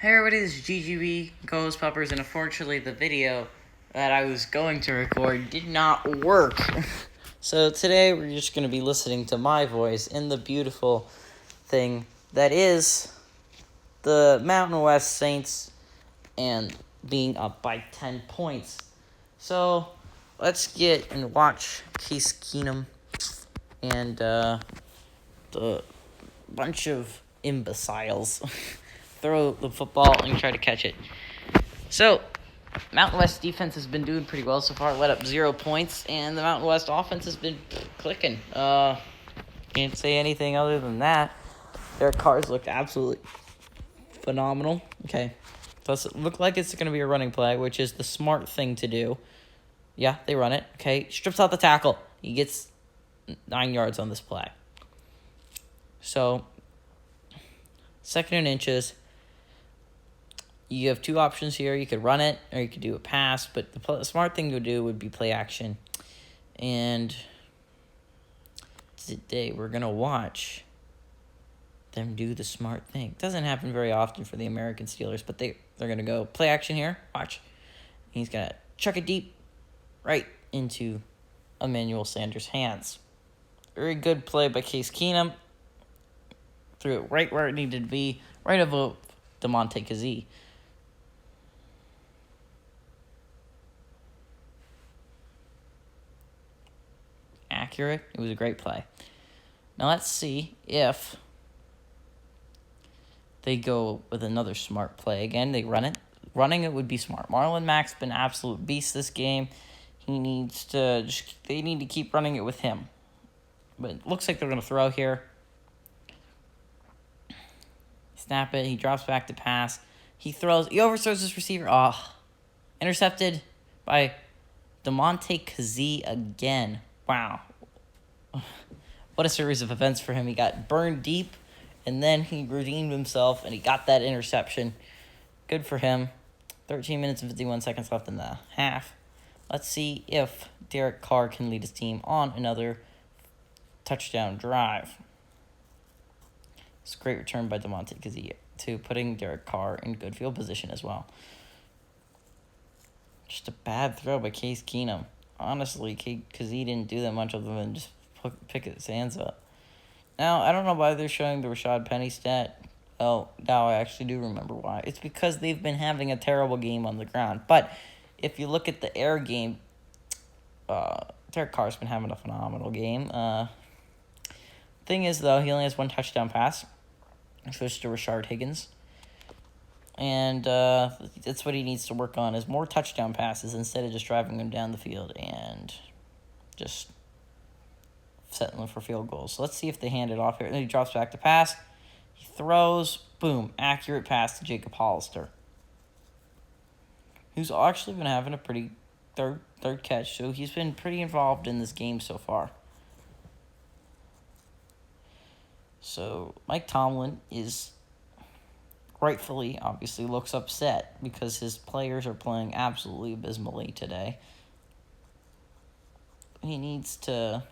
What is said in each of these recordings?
Hey everybody, this is GGB, Ghost Puppers, and unfortunately the video that I was going to record did not work. So today we're just going to be listening to my voice in the beautiful thing that is the Mountain West Saints and being up by 10 points. So let's get and watch Case Keenum and the bunch of imbeciles throw the football and try to catch it. So, Mountain West defense has been doing pretty well so far. Let up 0 points, and the Mountain West offense has been clicking. Can't say anything other than that. Their cars looked absolutely phenomenal. Okay, does it look like it's going to be a running play, which is the smart thing to do. Yeah, they run it. Okay, strips out the tackle. He gets 9 yards on this play. So, 2nd and inches. You have two options here. You could run it or you could do a pass, but the smart thing to do would be play action. And today we're going to watch them do the smart thing. It doesn't happen very often for the American Steelers, but they're going to go play action here. Watch. He's going to chuck it deep right into Emmanuel Sanders' hands. Very good play by Case Keenum. Threw it right where it needed to be, right above DeMonte Kazee. Accurate. It was a great play. Now let's see if they go with another smart play. Again, they run it. Running it would be smart. Marlon Mack's been an absolute beast this game. They need to keep running it with him. But it looks like they're going to throw here. Snap it. He drops back to pass. He overthrows his receiver. Intercepted by DeMonte Kazee again. Wow. What a series of events for him. He got burned deep, and then he redeemed himself, and he got that interception. Good for him. 13 minutes and 51 seconds left in the half. Let's see if Derek Carr can lead his team on another touchdown drive. It's a great return by DeMonte Kazee to putting Derek Carr in good field position as well. Just a bad throw by Case Keenum. Honestly, Kazee didn't do that much other than just pick his hands up. Now, I don't know why they're showing the Rashad Penny stat. Well, now I actually do remember why. It's because they've been having a terrible game on the ground. But if you look at the air game, Derek Carr's been having a phenomenal game. Thing is, though, he only has one touchdown pass. Switched to Rashard Higgins. And that's what he needs to work on, is more touchdown passes instead of just driving them down the field and just settling for field goals. So let's see if they hand it off here. And then he drops back to pass. He throws. Boom. Accurate pass to Jacob Hollister, who's actually been having a pretty third catch. So he's been pretty involved in this game so far. So Mike Tomlin is rightfully, obviously, looks upset because his players are playing absolutely abysmally today. He needs to,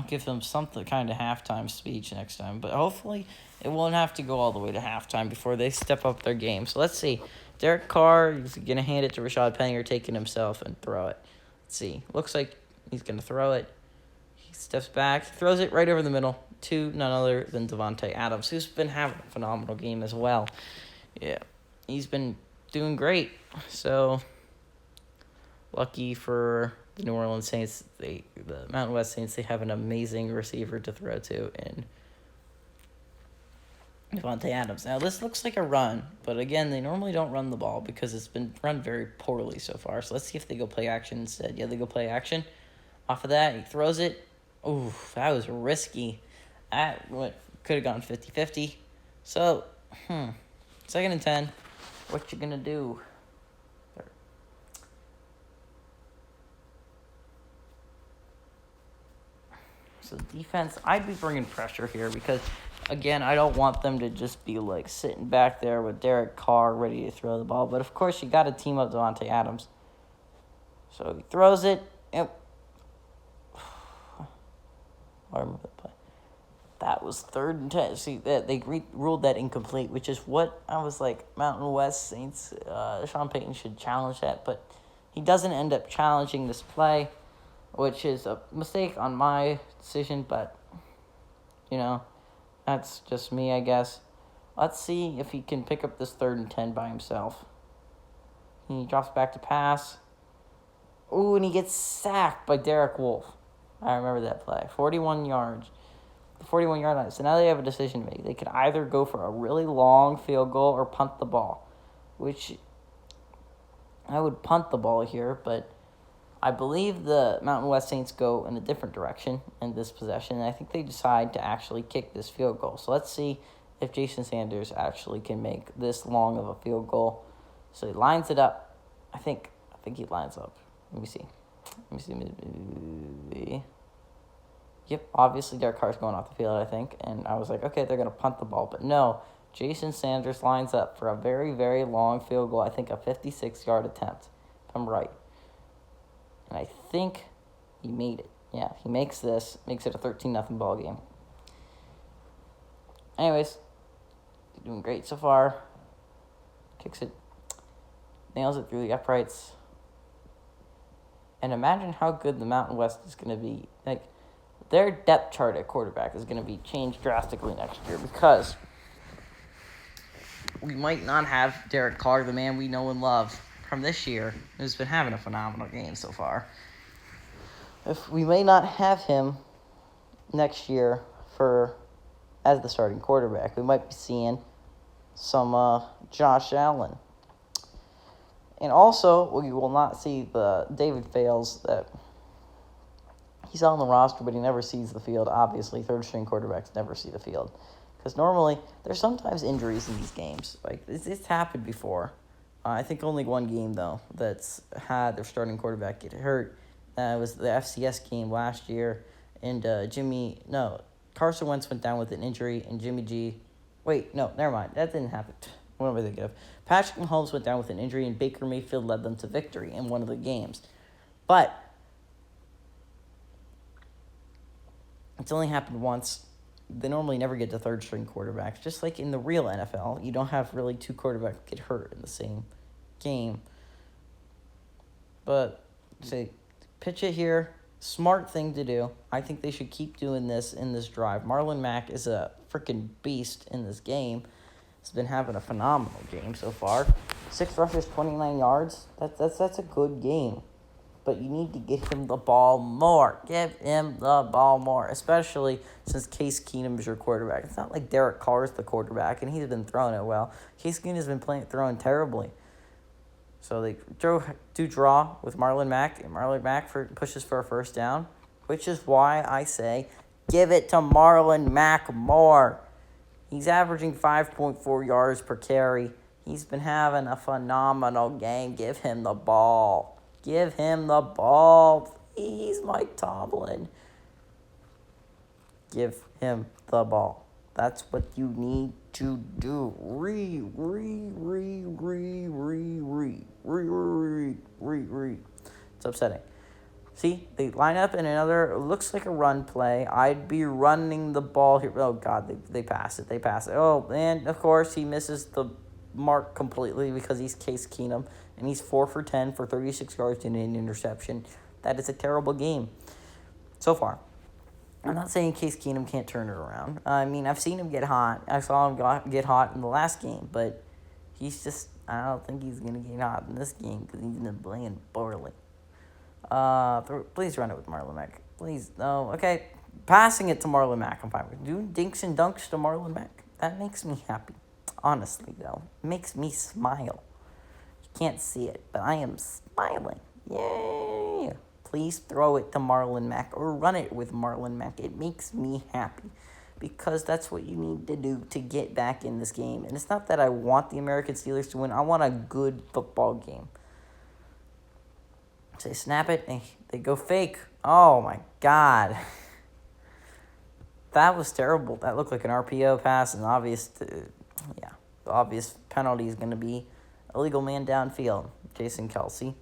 give them something kind of halftime speech next time. But hopefully it won't have to go all the way to halftime before they step up their game. So let's see. Derek Carr is going to hand it to Rashad Penny or take it himself and throw it. Let's see. Looks like he's going to throw it. He steps back, throws it right over the middle to none other than Davante Adams, who's been having a phenomenal game as well. Yeah, he's been doing great. So, lucky for the New Orleans Saints, the Mountain West Saints, they have an amazing receiver to throw to in Davante Adams. Now, this looks like a run, but again, they normally don't run the ball because it's been run very poorly so far. So, let's see if they go play action instead. Yeah, they go play action. Off of that, he throws it. Ooh, that was risky. That could have gone 50-50. So, 2nd and 10. What you gonna do? So defense, I'd be bringing pressure here because, again, I don't want them to just be like sitting back there with Derek Carr ready to throw the ball. But of course, you got to team up Davante Adams. So he throws it. Yep. I remember the play. That was 3rd and 10. See, that they ruled that incomplete, which is what I was like, Mountain West Saints, Sean Payton should challenge that, but he doesn't end up challenging this play, which is a mistake on my decision, but, that's just me, I guess. Let's see if he can pick up this 3rd and 10 by himself. He drops back to pass. Ooh, and he gets sacked by Derek Wolfe. I remember that play. 41 yards. The 41-yard line. So now they have a decision to make. They could either go for a really long field goal or punt the ball, which I would punt the ball here, but I believe the Mountain West Saints go in a different direction in this possession, and I think they decide to actually kick this field goal. So let's see if Jason Sanders actually can make this long of a field goal. So he lines it up. I think he lines up. Let me see. Yep, obviously Derek Carr's going off the field, I think. And I was like, okay, they're going to punt the ball. But no, Jason Sanders lines up for a very, very long field goal. I think a 56-yard attempt, if I'm right. And I think he made it. Yeah, he makes it a 13-0 ball game. Anyways, he's doing great so far. Kicks it. Nails it through the uprights. And imagine how good the Mountain West is going to be. Like, their depth chart at quarterback is going to be changed drastically next year because we might not have Derek Carr, the man we know and love from this year, who's been having a phenomenal game so far. If we may not have him next year as the starting quarterback, we might be seeing some Josh Allen. And also, we will not see the David Fales that he's on the roster, but he never sees the field. Obviously, third-string quarterbacks never see the field. Because normally, there's sometimes injuries in these games. Like, it's happened before. I think only one game, though, that's had their starting quarterback get hurt. It was the FCS game last year. And Carson Wentz went down with an injury, and Jimmy G... Wait, no, never mind. That didn't happen. What am I thinking of? Patrick Mahomes went down with an injury, and Baker Mayfield led them to victory in one of the games. But it's only happened once. They normally never get to third-string quarterbacks. Just like in the real NFL, you don't have really two quarterbacks get hurt in the same game. But, say, pitch it here. Smart thing to do. I think they should keep doing this in this drive. Marlon Mack is a freaking beast in this game. He's been having a phenomenal game so far. 6 rushes, 29 yards. That's a good game. But you need to give him the ball more. Give him the ball more, especially since Case Keenum is your quarterback. It's not like Derek Carr is the quarterback, and he's been throwing it well. Case Keenum has been throwing terribly. So they do draw with Marlon Mack, and Marlon Mack pushes for a first down, which is why I say give it to Marlon Mack more. He's averaging 5.4 yards per carry. He's been having a phenomenal game. Give him the ball. Give him the ball. Please, Mike Tomlin. Give him the ball. That's what you need to do. It's upsetting. See, they line up in another, looks like a run play. I'd be running the ball here. Oh, God, they pass it. Oh, and, of course, he misses the mark completely because he's Case Keenum, and he's 4 for 10 for 36 yards and an interception. That is a terrible game so far. I'm not saying Case Keenum can't turn it around. I mean, I've seen him get hot. I saw him get hot in the last game, but I don't think he's going to get hot in this game because he's been playing poorly. Please run it with Marlon Mack. Please, no. Okay, passing it to Marlon Mack, I'm fine with. Doing dinks and dunks to Marlon Mack, that makes me happy. Honestly, though, it makes me smile. You can't see it, but I am smiling. Yay! Please throw it to Marlon Mack or run it with Marlon Mack. It makes me happy because that's what you need to do to get back in this game. And it's not that I want the American Steelers to win. I want a good football game. So they snap it, and they go fake. Oh, my God. That was terrible. That looked like an RPO pass, and the obvious penalty is going to be illegal man downfield, Jason Kelce.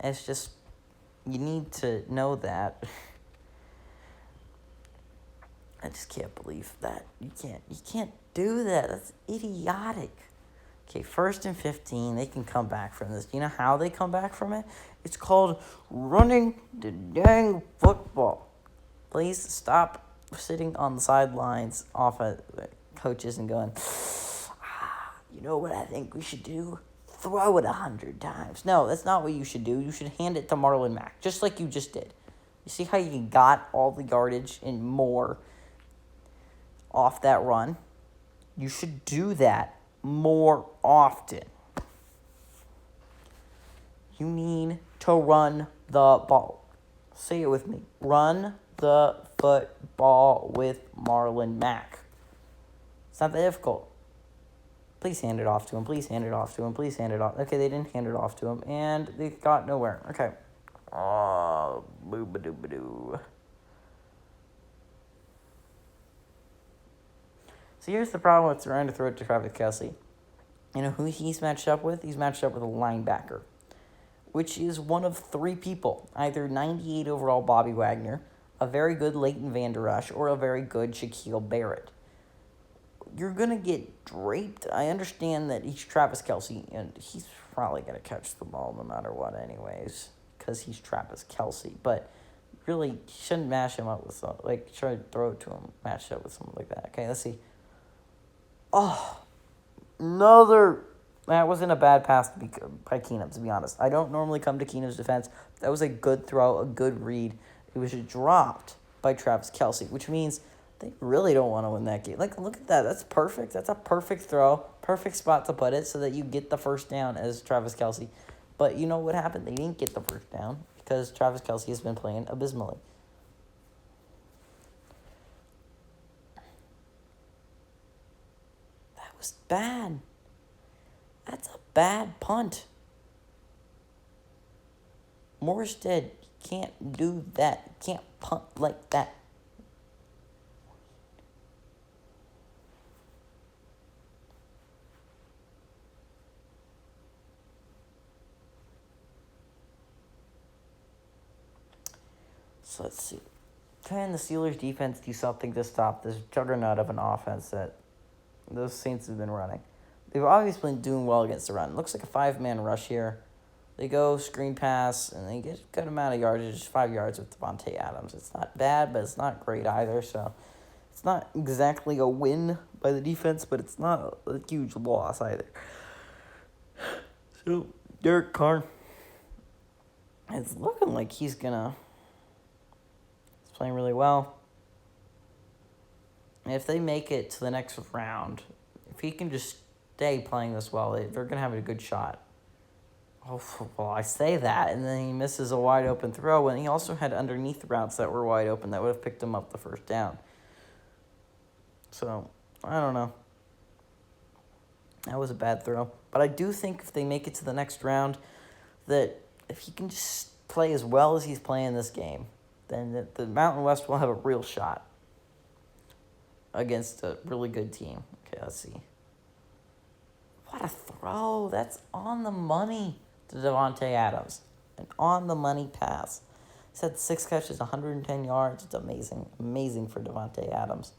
It's just, you need to know that. I just can't believe that. You can't do that. That's idiotic. Okay, 1st and 15, they can come back from this. Do you know how they come back from it? It's called running the dang football. Please stop sitting on the sidelines off at coaches and going, you know what I think we should do? Throw it 100 times. No, that's not what you should do. You should hand it to Marlon Mack, just like you just did. You see how you got all the yardage and more off that run? You should do that more often. You need to run the ball. Say it with me. Run the football with Marlon Mack. It's not that difficult. Please hand it off to him. Please hand it off to him. Please hand it off. Okay, they didn't hand it off to him, and they got nowhere. Okay. Oh, boo-ba-doo-ba-doo. So here's the problem with trying to throw it to Travis Kelce. You know who he's matched up with? He's matched up with a linebacker, which is one of three people. Either 98 overall Bobby Wagner, a very good Leighton Vander Esch, or a very good Shaquille Barrett. You're going to get draped. I understand that he's Travis Kelce, and he's probably going to catch the ball no matter what anyways, because he's Travis Kelce. But really, you shouldn't mash him up with something. Like, try to throw it to him, match it up with something like that. Okay, let's see. Oh, another. That wasn't a bad pass by Keenum, to be honest. I don't normally come to Keenum's defense. That was a good throw, a good read. It was dropped by Travis Kelce, which means they really don't want to win that game. Like, look at that. That's perfect. That's a perfect throw. Perfect spot to put it so that you get the first down as Travis Kelce. But you know what happened? They didn't get the first down because Travis Kelce has been playing abysmally. That was bad. That's a bad punt. Morstead can't do that. Can't punt like that. So let's see. Can the Steelers defense do something to stop this juggernaut of an offense that those Saints have been running? They've obviously been doing well against the run. It looks like a 5-man rush here. They go screen pass, and they get a good amount of yardage, 5 yards with Devontae Adams. It's not bad, but it's not great either. So it's not exactly a win by the defense, but it's not a huge loss either. So Derek Carr, it's looking like he's playing really well. And if they make it to the next round, if he can just stay playing this well, they're going to have a good shot. Oh, well, I say that, and then he misses a wide open throw, and he also had underneath routes that were wide open that would have picked him up the first down. So, I don't know. That was a bad throw. But I do think if they make it to the next round, that if he can just play as well as he's playing this game, then the Mountain West will have a real shot against a really good team. Okay, let's see. What a throw. That's on the money to Devontae Adams. An on-the-money pass. He's had 6 catches, 110 yards. It's amazing. Amazing for Devontae Adams.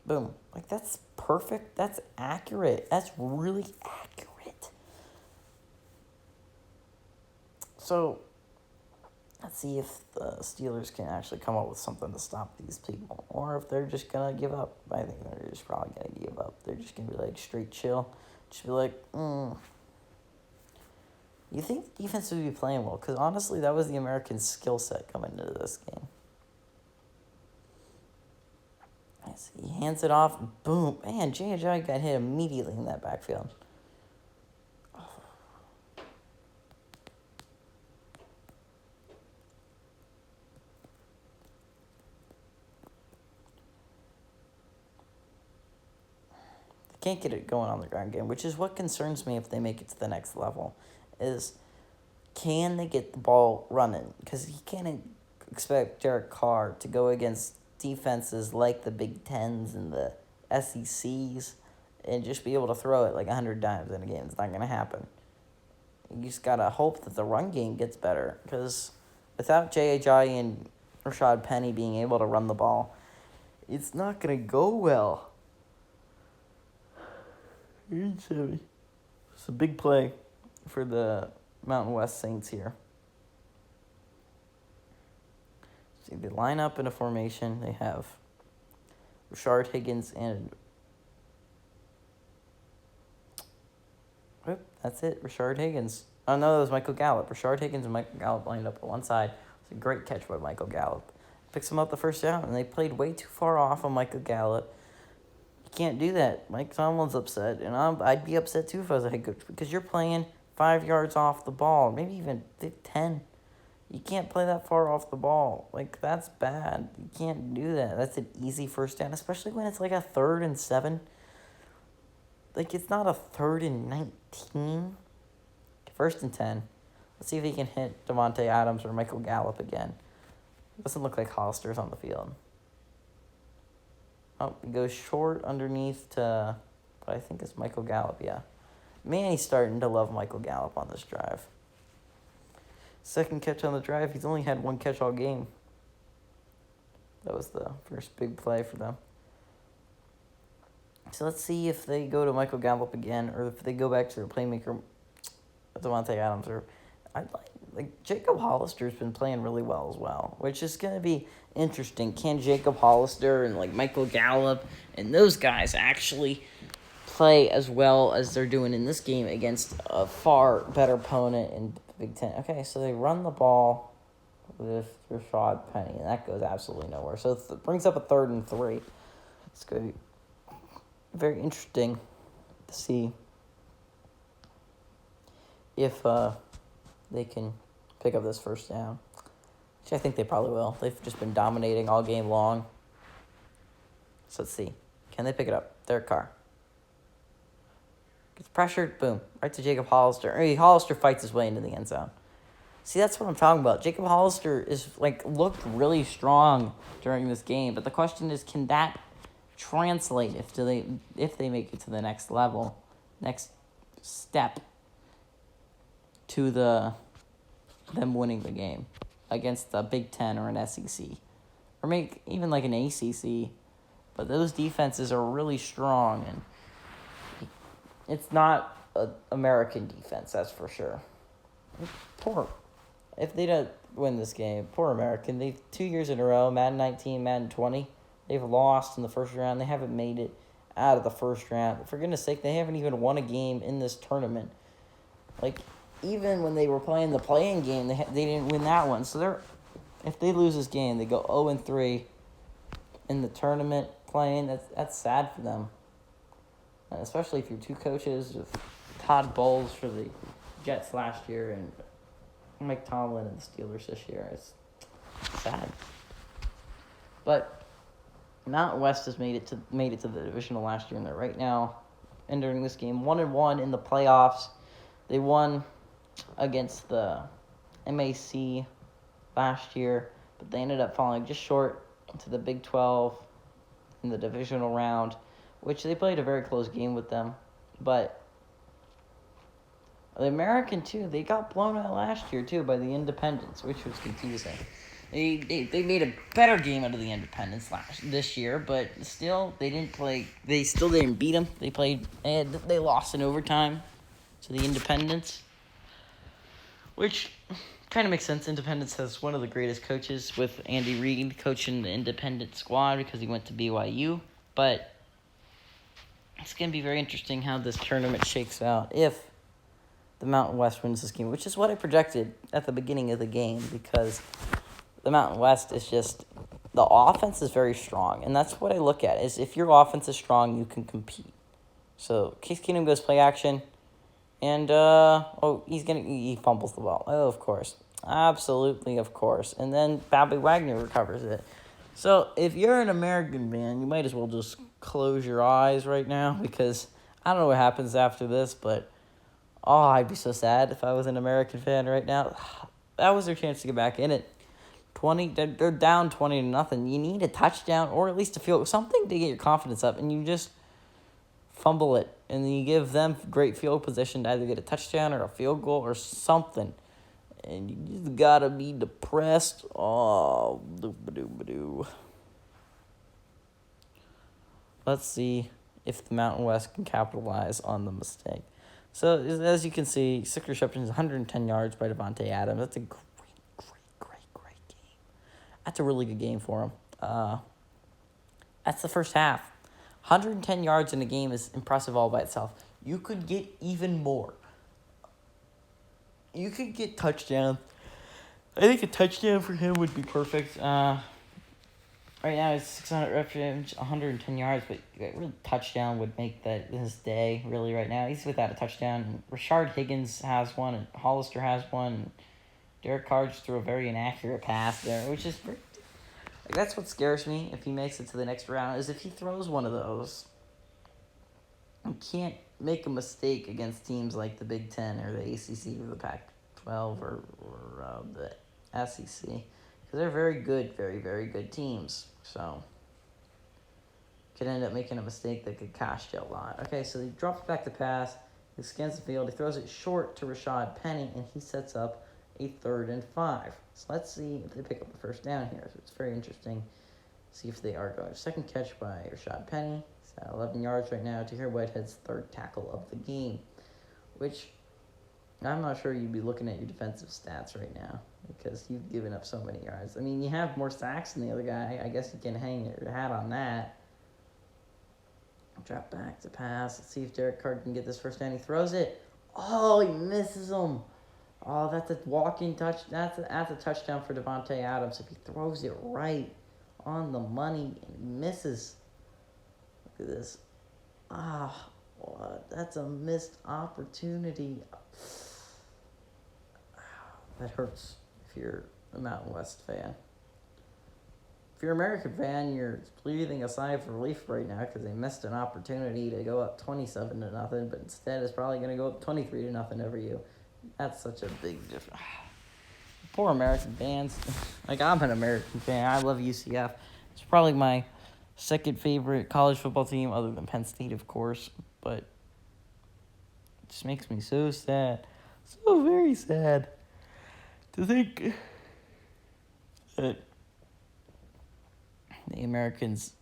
Boom. Like, that's perfect. That's accurate. That's really accurate. So, let's see if the Steelers can actually come up with something to stop these people. Or if they're just going to give up. I think they're just probably going to give up. They're just going to be like straight chill. Just be like, You think the defense would be playing well? Because honestly, that was the American skill set coming into this game. He hands it off. Boom. Man, J.J. got hit immediately in that backfield. Can't get it going on the ground game, which is what concerns me if they make it to the next level, is can they get the ball running? Because you can't expect Derek Carr to go against defenses like the Big Tens and the SECs and just be able to throw it like 100 times in a game. It's not going to happen. You just got to hope that the run game gets better, because without J.J. and Rashad Penny being able to run the ball, it's not going to go well. It's a big play for the Mountain West Saints here. See, they line up in a formation. They have Rashard Higgins and... Oop, that's it, Rashard Higgins. Oh, no, that was Michael Gallup. Rashard Higgins and Michael Gallup lined up at one side. It's a great catch by Michael Gallup. Picks him up the first down, and they played way too far off of Michael Gallup. You can't do that. Mike Tomlin's upset, and I'd be upset too if I was a head coach, because you're playing 5 yards off the ball, maybe even 10. You can't play that far off the ball. Like, that's bad. You can't do that. That's an easy first down, especially when it's like a 3rd and 7. Like, it's not a 3rd and 19. 1st and 10. Let's see if he can hit Devontae Adams or Michael Gallup again. It doesn't look like Hollister's on the field. Oh, he goes short underneath to, but I think it's Michael Gallup, yeah. Man, he's starting to love Michael Gallup on this drive. Second catch on the drive. He's only had 1 catch all game. That was the first big play for them. So let's see if they go to Michael Gallup again, or if they go back to their playmaker, Devontae Adams, or I'd like Jacob Hollister's been playing really well as well, which is going to be interesting. Can Jacob Hollister and like Michael Gallup and those guys actually play as well as they're doing in this game against a far better opponent in Big Ten? Okay, so they run the ball with Rashad Penny, and that goes absolutely nowhere. So it brings up a 3rd and 3. It's going to be very interesting to see if they can pick up this first down, which I think they probably will. They've just been dominating all game long. So let's see. Can they pick it up? Derek Carr gets pressured. Boom. Right to Jacob Hollister. Hollister fights his way into the end zone. See, that's what I'm talking about. Jacob Hollister is looked really strong during this game, but the question is, can that translate if they make it to the next level, next step to them winning the game against the Big Ten or an SEC, or make even like an ACC. But those defenses are really strong, and it's not an American defense, that's for sure. If they don't win this game, poor American. They've 2 years in a row, Madden 19, Madden 20. They've lost in the first round. They haven't made it out of the first round. For goodness sake, they haven't even won a game in this tournament. Even when they were playing the play-in game, they didn't win that one. So if they lose this game, they go 0-3 in the tournament playing. That's sad for them. And especially if you're 2 coaches, with Todd Bowles for the Jets last year and Mike Tomlin and the Steelers this year. It's sad. But Mountain West has made it to the divisional last year, and they're right now entering this game 1-1 in the playoffs. They won against the MAC last year, but they ended up falling just short to the Big 12 in the divisional round, which they played a very close game with them. But the American, too, they got blown out last year, too, by the Independents, which was confusing. They made a better game out of the Independents this year, but still, they still didn't beat them. They lost in overtime to the Independents, which kind of makes sense. Independence has one of the greatest coaches with Andy Reid coaching the Independent squad because he went to BYU. But it's going to be very interesting how this tournament shakes out if the Mountain West wins this game, which is what I projected at the beginning of the game, because the Mountain West is just, the offense is very strong, and that's what I look at, is if your offense is strong, you can compete. So Case Keenum goes play action, and he fumbles the ball. Oh, of course. Absolutely, of course. And then Bobby Wagner recovers it. So if you're an American fan, you might as well just close your eyes right now, because I don't know what happens after this, but I'd be so sad if I was an American fan right now. That was their chance to get back in it. They're down 20-0. You need a touchdown or at least a field, something to get your confidence up, and you just fumble it, and then you give them great field position to either get a touchdown or a field goal or something. And you just gotta be depressed. Oh, doo-ba-doo-ba-doo. Let's see if the Mountain West can capitalize on the mistake. So, as you can see, 6 receptions, 110 yards by Devontae Adams. That's a great game. That's a really good game for him. That's the first half. 110 yards in a game is impressive all by itself. You could get even more. You could get touchdowns. I think a touchdown for him would be perfect. Right now it's 600 reps, 110 yards, but a real touchdown would make his day, really, right now. He's without a touchdown. Rashard Higgins has one, and Hollister has one. And Derek Carr just threw a very inaccurate pass there, which is... that's what scares me if he makes it to the next round, is if he throws one of those. You can't make a mistake against teams like the Big Ten or the ACC or the Pac-12 or the SEC. Because they're very good, very, very good teams. So, could end up making a mistake that could cost you a lot. Okay, so he drops back to pass. He scans the field. He throws it short to Rashad Penny, and he sets up a 3rd and 5. So let's see if they pick up the first down here. So it's very interesting. See if they are going. Second catch by Rashad Penny. He's at 11 yards right now. Tahir Whitehead's 3rd tackle of the game, which I'm not sure you'd be looking at your defensive stats right now because you've given up so many yards. I mean, you have more sacks than the other guy. I guess you can hang your hat on that. Drop back to pass. Let's see if Derek Carr can get this first down. He throws it. Oh, he misses him. Oh, that's a walking touch. That's a touchdown for Devontae Adams if he throws it right on the money and misses. Look at this. What? That's a missed opportunity. That hurts if you're a Mountain West fan. If you're an American fan, you're breathing a sigh of relief right now because they missed an opportunity to go up 27-0, but instead it's probably going to go up 23-0 over you. That's such a big difference. Poor American fans. Like, I'm an American fan. I love UCF. It's probably my second favorite college football team other than Penn State, of course. But it just makes me so sad. So very sad to think that the Americans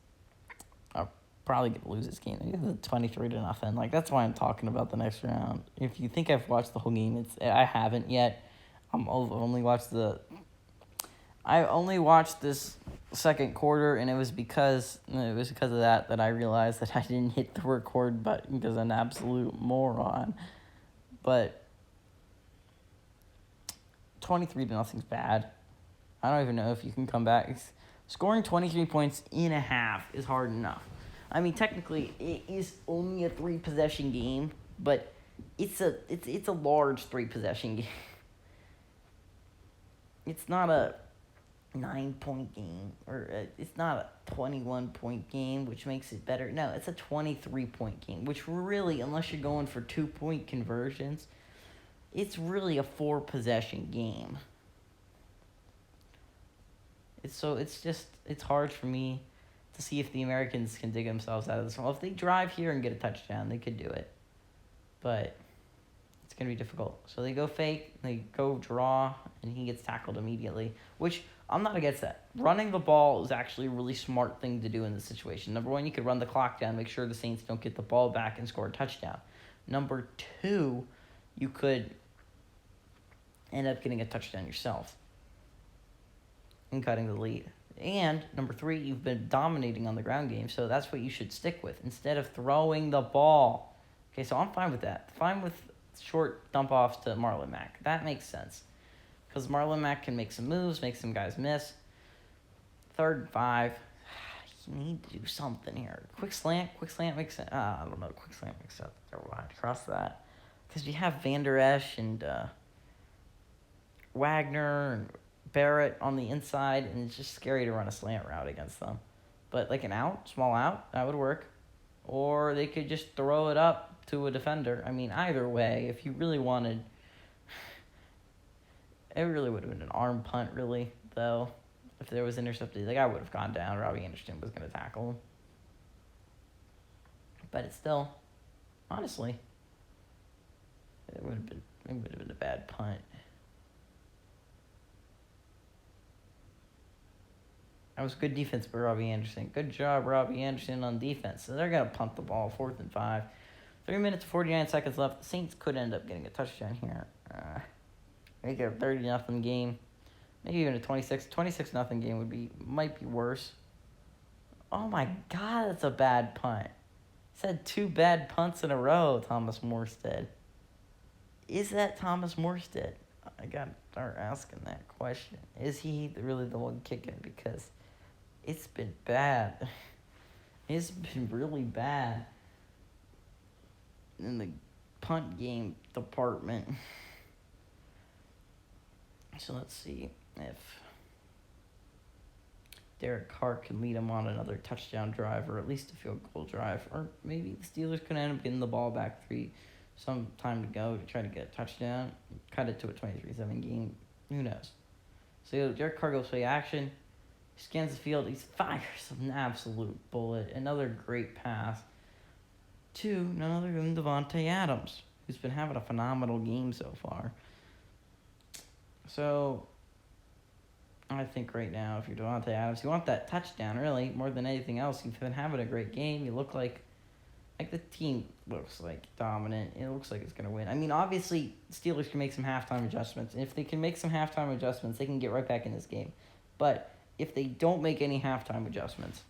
are probably going to lose this game. It's 23-0. Like, that's why I'm talking about the next round. If you think I've watched the whole game, I haven't yet. I only watched this second quarter, and it was because of that I realized that I didn't hit the record button because I'm an absolute moron. But 23-0's bad. I don't even know if you can come back. Scoring 23 points in a half is hard enough. I mean, technically, it is only a 3-possession game, but it's a large 3-possession game. It's not a 9-point game, or it's not a 21-point game, which makes it better. No, it's a 23-point game, which really, unless you're going for 2-point conversions, it's really a 4-possession game. It's hard for me to see if the Americans can dig themselves out of this. Well, if they drive here and get a touchdown, they could do it. But it's going to be difficult. So they go fake, they go draw, and he gets tackled immediately, which I'm not against that. Running the ball is actually a really smart thing to do in this situation. Number one, you could run the clock down, make sure the Saints don't get the ball back and score a touchdown. Number two, you could end up getting a touchdown yourself and cutting the lead. And number three, you've been dominating on the ground game, so that's what you should stick with instead of throwing the ball. Okay, so I'm fine with that. Fine with short dump-offs to Marlon Mack. That makes sense because Marlon Mack can make some moves, make some guys miss. 3rd and 5. You need to do something here. Quick slant makes sense. I don't know. Quick slant makes sense. Never mind. Cross that. Because you have Van Der Esch and Wagner and Barrett on the inside, and it's just scary to run a slant route against them. But like an out, small out, that would work. Or they could just throw it up to a defender. I mean, either way, if you really wanted, it really would have been an arm punt, really, though. If there was intercepted, like I would have gone down. Robbie Anderson was going to tackle him. But it's still, honestly, it would have been a bad punt. That was good defense by Robbie Anderson. Good job, Robbie Anderson, on defense. So they're going to punt the ball, 4th and 5. 3 minutes and 49 seconds left. The Saints could end up getting a touchdown here. Make it a 30-0 game. Maybe even a 26-0 game might be worse. Oh my God, that's a bad punt. He's had 2 bad punts in a row, Thomas Morstead. Is that Thomas Morstead? I got to start asking that question. Is he really the one kicking? Because it's been bad. It's been really bad in the punt game department. So let's see if Derek Carr can lead him on another touchdown drive, or at least a field goal drive. Or maybe the Steelers could end up getting the ball back some time to go to try to get a touchdown. Cut it to a 23-7 game. Who knows? So Derek Carr goes play action. He scans the field. He fires an absolute bullet. Another great pass to none other than Davante Adams, who's been having a phenomenal game so far. So I think right now, if you're Davante Adams, you want that touchdown, really, more than anything else. You've been having a great game. You look like the team looks like dominant. It looks like it's going to win. I mean, obviously, Steelers can make some halftime adjustments. And if they can make some halftime adjustments, they can get right back in this game. But if they don't make any halftime adjustments,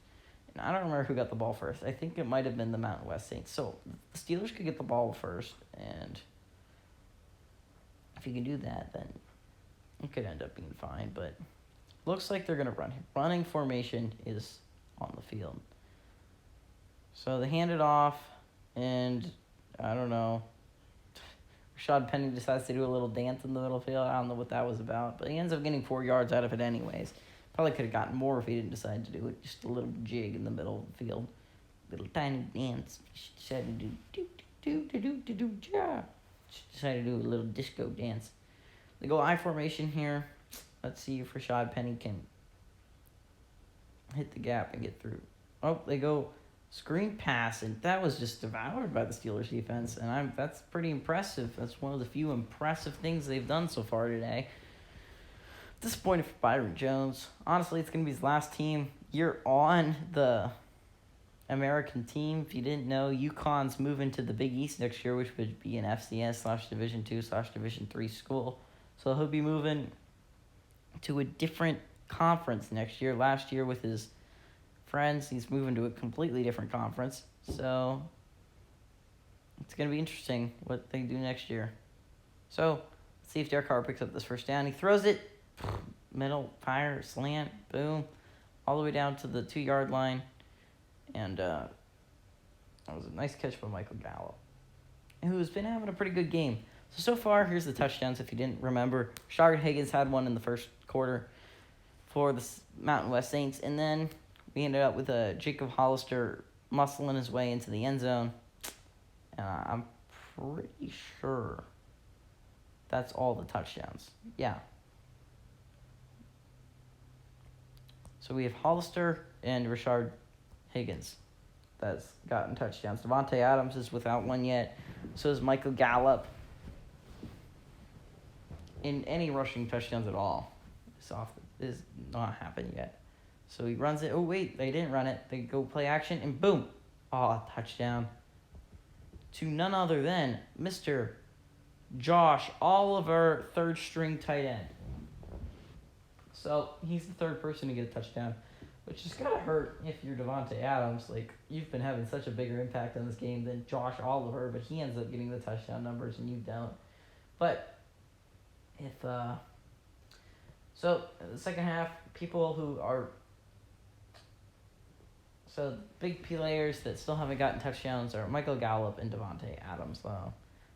and I don't remember who got the ball first. I think it might have been the Mountain West Saints. So the Steelers could get the ball first, and if you can do that, then it could end up being fine. But looks like they're going to run. Running formation is on the field. So they hand it off, and I don't know. Rashad Penny decides to do a little dance in the middle field. I don't know what that was about, but he ends up getting 4 yards out of it anyways. Probably could have gotten more if he didn't decide to do it. Just a little jig in the middle of the field. Little tiny dance. Decided to decided to do a little disco dance. They go I formation here. Let's see if Rashad Penny can hit the gap and get through. Oh, they go screen pass, and that was just devoured by the Steelers defense, and that's pretty impressive. That's one of the few impressive things they've done so far today. Disappointed for Byron Jones. Honestly, it's going to be his last year on the American team. If you didn't know, UConn's moving to the Big East next year, which would be an FCS/Division II/Division III school. So he'll be moving to a different conference next year. Last year with his friends, he's moving to a completely different conference. So it's going to be interesting what they do next year. So let's see if Derek Carr picks up this first down. He throws it, middle, fire, slant, boom, all the way down to the 2-yard line. And that was a nice catch by Michael Gallup, who's been having a pretty good game. So far, here's the touchdowns if you didn't remember. Rashard Higgins had one in the first quarter for the Mountain West Saints. And then we ended up with Jacob Hollister muscling his way into the end zone. I'm pretty sure that's all the touchdowns. Yeah. So we have Hollister and Rashard Higgins that's gotten touchdowns. Davante Adams is without one yet. So is Michael Gallup. In any rushing touchdowns at all, is not happened yet. So he runs it. Oh, wait, they didn't run it. They go play action, and boom. Oh, touchdown. To none other than Mr. Josh Oliver, third-string tight end. So he's the third person to get a touchdown, which is going to hurt if you're Davante Adams. Like, you've been having such a bigger impact on this game than Josh Oliver, but he ends up getting the touchdown numbers, and you don't. But so the second half, people who are big players that still haven't gotten touchdowns are Michael Gallup and Davante Adams.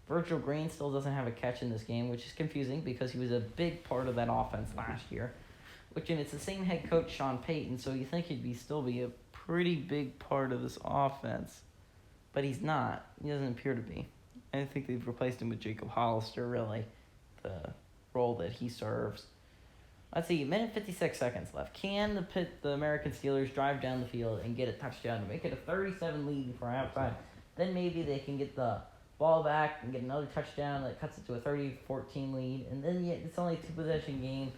Virgil Green still doesn't have a catch in this game, which is confusing because he was a big part of that offense last year. And it's the same head coach, Sean Payton, so you think he'd still be a pretty big part of this offense, but he's not. He doesn't appear to be. I think they've replaced him with Jacob Hollister, really, the role that he serves. Let's see, 1:56 left. Can the American Steelers drive down the field and get a touchdown to make it a 37 lead before halftime? Then maybe they can get the ball back and get another touchdown that cuts it to a 30-14 lead. And then it's only a 2-possession game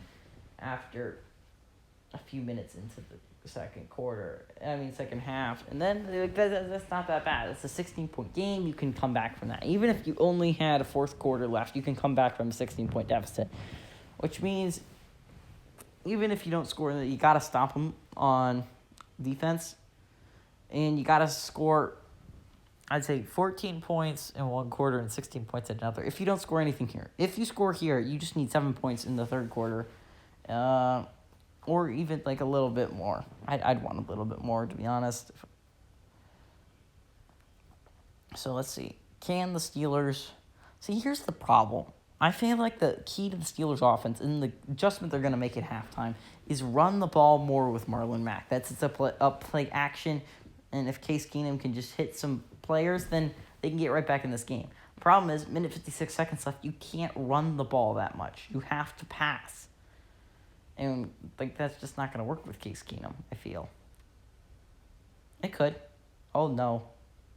after a few minutes into the second half. And then that's not that bad. It's a 16-point game. You can come back from that. Even if you only had a fourth quarter left, you can come back from a 16-point deficit, which means even if you don't score, you got to stop them on defense, and you got to score, I'd say, 14 points in one quarter and 16 points in another. If you don't score anything here. If you score here, you just need 7 points in the third quarter. Or even like a little bit more. I'd want a little bit more, to be honest. So let's see. Can the Steelers... See, here's the problem. I feel like the key to the Steelers' offense and the adjustment they're going to make at halftime is run the ball more with Marlon Mack. That's it's a play action, and if Case Keenum can just hit some players, then they can get right back in this game. The problem is, minute 56 seconds left, you can't run the ball that much. You have to pass. And like that's just not going to work with Case Keenum, I feel. It could. Oh, no.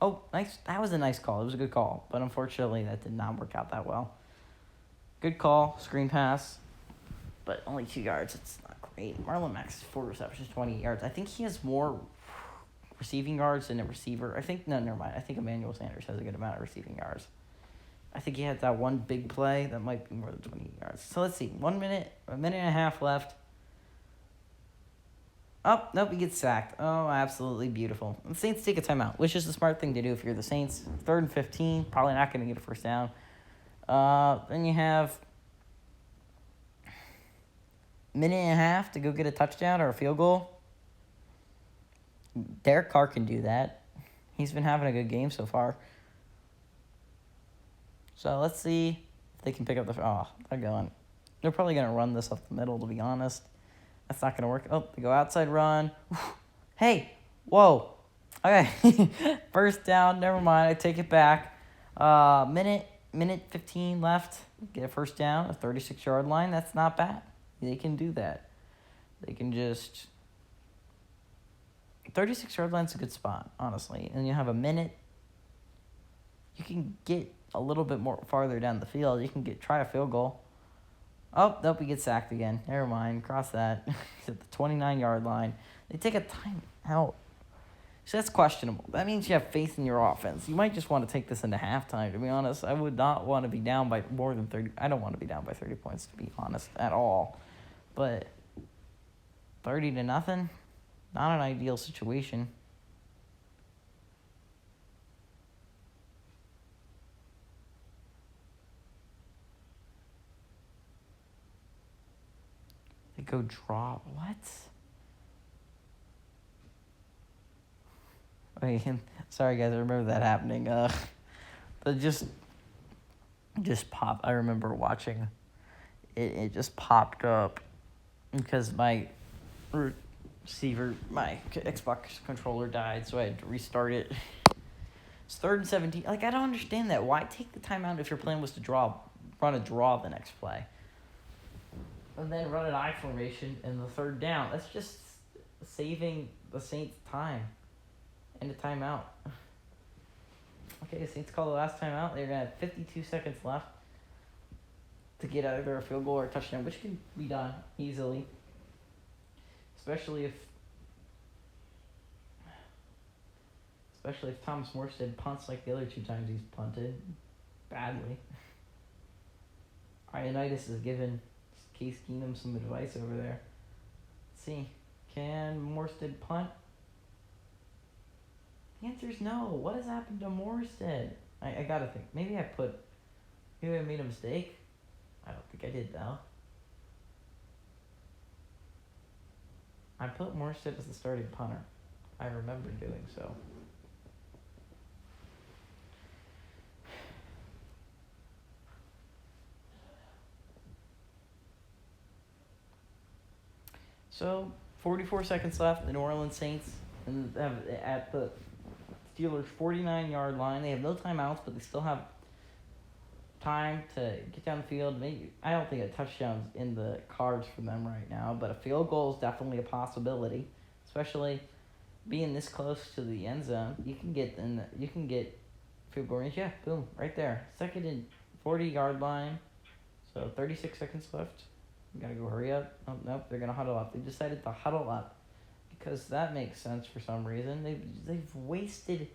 Oh, nice. That was a nice call. It was a good call. But unfortunately, that did not work out that well. Good call. Screen pass. But only 2 yards. It's not great. Marlon Mack's 4 receptions, 20 yards. I think he has more receiving yards than a receiver. Never mind. I think Emmanuel Sanders has a good amount of receiving yards. I think he had that one big play that might be more than 20 yards. So let's see. 1 minute, a minute and a half left. Oh, nope, he gets sacked. Oh, absolutely beautiful. The Saints take a timeout, which is the smart thing to do if you're the Saints. 3rd and 15, probably not going to get a first down. Then you have a minute and a half to go get a touchdown or a field goal. Derek Carr can do that. He's been having a good game so far. So let's see if they can pick up the... Oh, they're going. They're probably going to run this up the middle, to be honest. That's not going to work. Oh, they go outside run. Hey, whoa. Okay, first down. Never mind. I take it back. Minute 15 left. Get a first down, a 36-yard line. That's not bad. They can do that. They can just... 36-yard line's a good spot, honestly. And you have a minute. You can get a little bit more farther down the field. You can try a field goal. Oh, nope, he gets sacked again. Never mind. Cross that. He's at the 29-yard line. They take a timeout. So that's questionable. That means you have faith in your offense. You might just want to take this into halftime, to be honest. I would not want to be down by more than 30. I don't want to be down by 30 points, to be honest, at all. But 30-0, not an ideal situation. They go draw. What? Wait, sorry guys, I remember that happening. But just pop. I remember watching it. It just popped up because my receiver, my Xbox controller died, so I had to restart it. It's 3rd and 17. Like, I don't understand that. Why take the timeout if your plan was to run a draw the next play? And then run an I formation in the 3rd down. That's just saving the Saints time and a timeout. Okay, the Saints call the last timeout. They're going to have 52 seconds left to get either a field goal or a touchdown, which can be done easily. Especially if Thomas Morstead punts like the other 2 times he's punted badly. Ioannidis has given Case Keenum some advice over there. Let's see. Can Morstead punt? The answer is no. What has happened to Morstead? I gotta think. Maybe I made a mistake. I don't think I did, though. I put Morstead as the starting punter. I remember doing so. So, 44 seconds left. The New Orleans Saints at the Steelers' 49-yard line. They have no timeouts, but they still have time to get down the field. Maybe I don't think a touchdown's in the cards for them right now, but a field goal is definitely a possibility, especially being this close to the end zone. You can get field goal range. Yeah, boom, right there. 2nd and 40-yard line. So 36 seconds left. We gotta go hurry up. Oh, nope, they're gonna huddle up. They decided to huddle up because that makes sense for some reason. They've wasted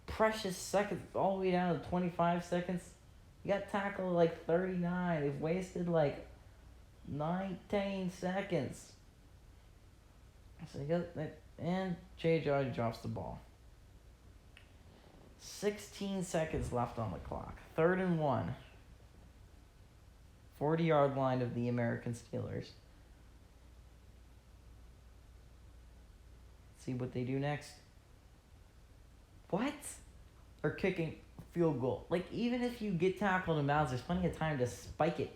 precious seconds all the way down to 25 seconds. You got tackled at like 39. They've wasted like 19 seconds. So you got that, and J.J. drops the ball. 16 seconds left on the clock. 3rd and 1. 40-yard line of the American Steelers. See what they do next. What? They're kicking a field goal. Like, even if you get tackled in bounds, there's plenty of time to spike it.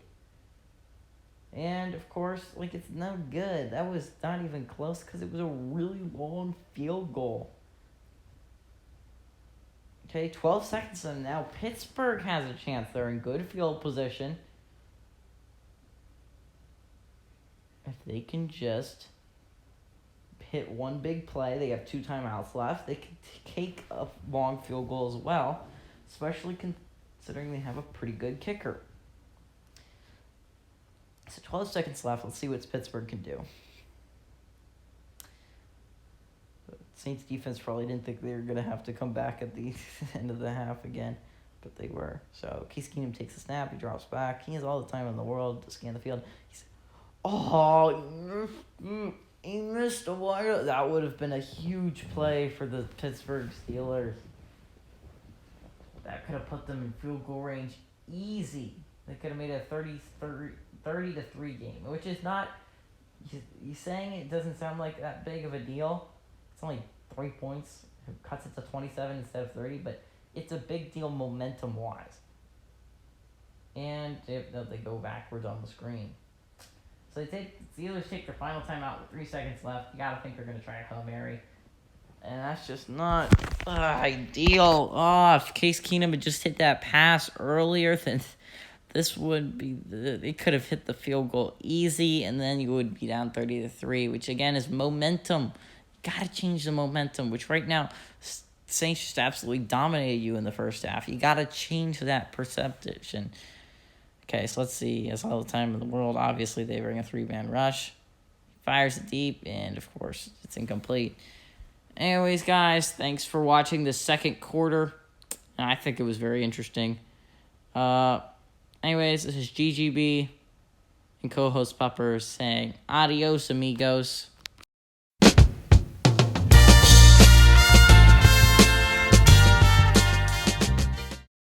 And, of course, like, it's no good. That was not even close because it was a really long field goal. Okay, 12 seconds, and now Pittsburgh has a chance. They're in good field position. If they can just hit one big play, they have 2 timeouts left. They can take a long field goal as well, especially considering they have a pretty good kicker. So 12 seconds left. Let's see what Pittsburgh can do. The Saints defense probably didn't think they were going to have to come back at the end of the half again, but they were. So Case Keenum takes a snap. He drops back. He has all the time in the world to scan the field. He missed a wire. That would have been a huge play for the Pittsburgh Steelers. That could have put them in field goal range easy. They could have made a 30-3 game, which is not... You saying it doesn't sound like that big of a deal. It's only 3 points. It cuts it to 27 instead of 30, but it's a big deal momentum-wise. And they go backwards on the screen. So the Steelers take their final timeout with 3 seconds left. You gotta think they're gonna try a Hail Mary. And that's just not ideal. If Case Keenum had just hit that pass earlier, then this would be... They could have hit the field goal easy, and then you would be down 30-3, which again is momentum. You gotta change the momentum, which right now, Saints just absolutely dominated you in the first half. You gotta change that perception. Okay, so let's see. He has all the time in the world. Obviously, they bring a 3-man rush. Fires it deep, and of course, it's incomplete. Anyways, guys, thanks for watching the second quarter. I think it was very interesting. Anyways, this is GGB and co-host Pupper saying adios, amigos.